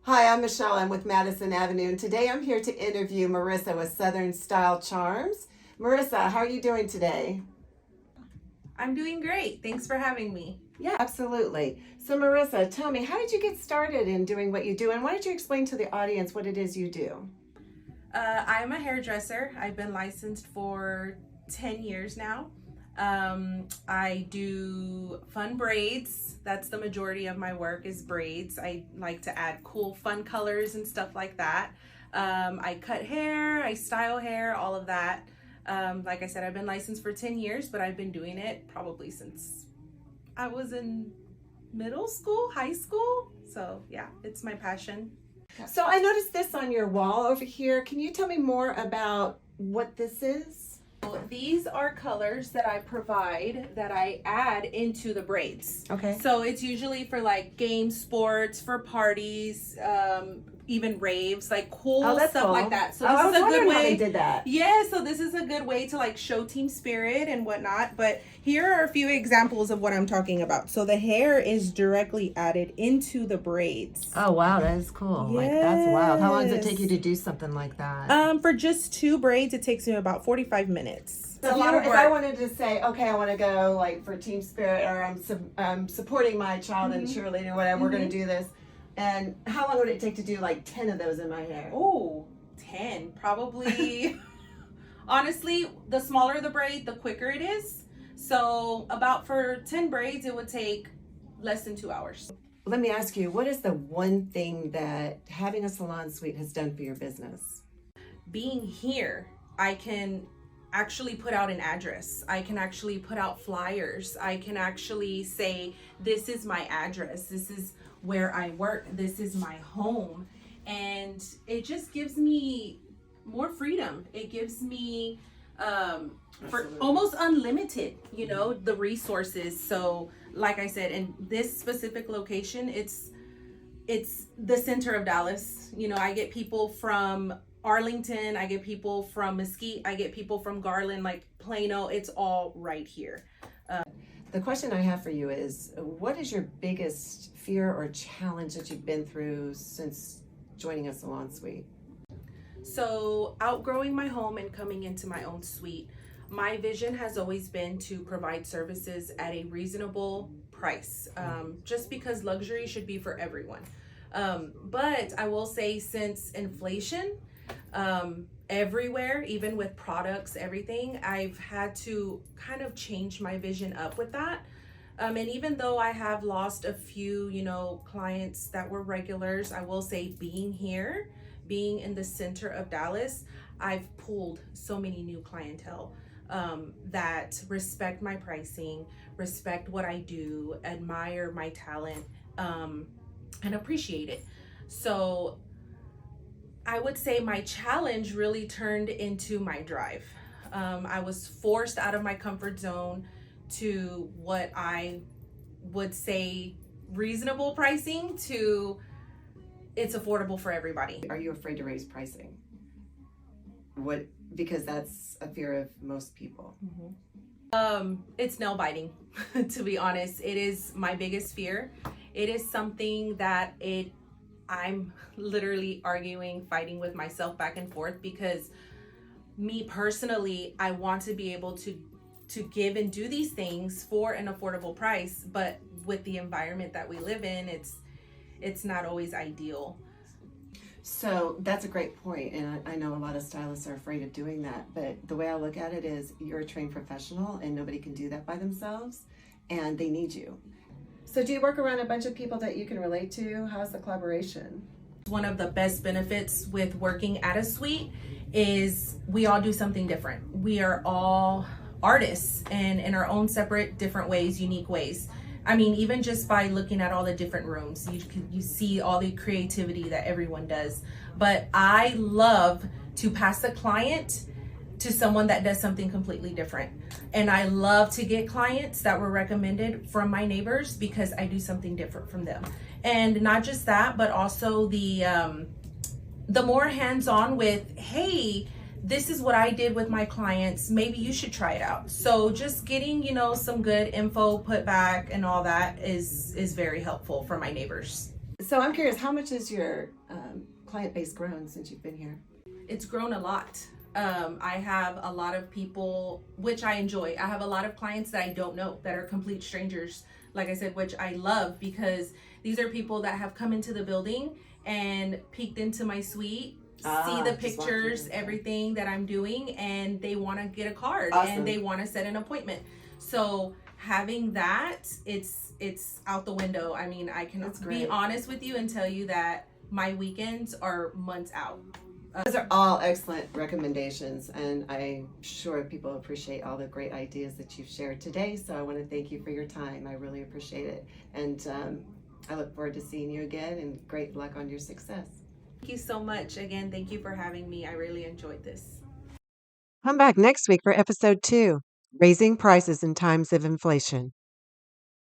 Hi, I'm Michelle. I'm with Madison Avenue, and today I'm here to interview Marissa with Southern Style Charms. Marissa, how are you doing today? I'm doing great. Thanks for having me. Yeah, absolutely. So, Marissa, tell me, how did you get started in doing what you do, and why don't you explain to the audience what it is you do? I'm a hairdresser. I've been licensed for 10 years now. I do fun braids. That's the majority of my work is braids. I like to add cool, fun colors and stuff like that. I cut hair, I style hair, all of that. Like I said, I've been licensed for 10 years, but I've been doing it probably since I was in middle school, high school. So yeah, it's my passion. So, I noticed this on your wall over here. Can you tell me more about what this is? These are colors that I provide that I add into the braids. Okay. So it's usually for like game sports, for parties, even raves, like cool That's stuff cool. like that. So I this was is a good wondering how they way. did that. Yeah, so this is a good way to like show team spirit and whatnot. But here are a few examples of what I'm talking about. So the hair is directly added into the braids. Oh, wow, that is cool. Like, that's wild. How long does it take you Yes. to do something like that? For just 2 braids, it takes me about 45 minutes. So if I wanted to say, okay, I want to go like for Team Spirit, or I'm supporting my child and cheerleading or whatever, we're going to do this. And how long would it take to do like 10 of those in my hair? Oh, 10, probably. Honestly, the smaller the braid, the quicker it is. So about for 10 braids, it would take less than 2 hours. Let me ask you, what is the one thing that having a salon suite has done for your business? Being here, I can actually put out an address. I can actually put out flyers. I can actually say, this is my address. This is where I work. This is my home. And it just gives me more freedom. It gives me for almost unlimited, the resources. So like I said, in this specific location, it's the center of Dallas. I get people from Arlington, I get people from Mesquite, I get people from Garland, like Plano. It's all right here. The question I have for you is, what is your biggest fear or challenge that you've been through since joining a salon suite? So outgrowing my home and coming into my own suite, my vision has always been to provide services at a reasonable price, just because luxury should be for everyone. But I will say, since inflation, everywhere, even with products, everything, I've had to kind of change my vision up with that. And even though I have lost a few, clients that were regulars, I will say being here, being in the center of Dallas, I've pulled so many new clientele that respect my pricing, respect what I do, admire my talent, and appreciate it. So I would say my challenge really turned into my drive. I was forced out of my comfort zone to what I would say reasonable pricing to it's affordable for everybody. Are you afraid to raise pricing? Because that's a fear of most people. It's nail biting, to be honest. It is my biggest fear. It is something that I'm literally arguing, fighting with myself back and forth, because me personally, I want to be able to give and do these things for an affordable price, but with the environment that we live in, it's not always ideal. So that's a great point, and I know a lot of stylists are afraid of doing that, but the way I look at it is, you're a trained professional and nobody can do that by themselves, and they need you. So do you work around a bunch of people that you can relate to? How's the collaboration? One of the best benefits with working at a suite is we all do something different. We are all artists, and in our own separate, different ways, unique ways. I mean, even just by looking at all the different rooms, you see all the creativity that everyone does. But I love to pass a client to someone that does something completely different. And I love to get clients that were recommended from my neighbors because I do something different from them. And not just that, but also the more hands-on with, hey, this is what I did with my clients, maybe you should try it out. So just getting, some good info put back and all that is very helpful for my neighbors. So I'm curious, how much has your client base grown since you've been here? It's grown a lot. I have a lot of people, which I enjoy. I have a lot of clients that I don't know, that are complete strangers, like I said, which I love, because these are people that have come into the building and peeked into my suite, see the Just walked pictures, in. everything that I'm doing, and they want to get a card Awesome. and they want to set an appointment. So having that, it's out the window. I mean, I can That's be great. honest with you and tell you that my weekends are months out. Those are all excellent recommendations, and I'm sure people appreciate all the great ideas that you've shared today. So I want to thank you for your time. I really appreciate it. And I look forward to seeing you again, and great luck on your success. Thank you so much. Again, thank you for having me. I really enjoyed this. Come back next week for episode 2, Raising Prices in Times of Inflation.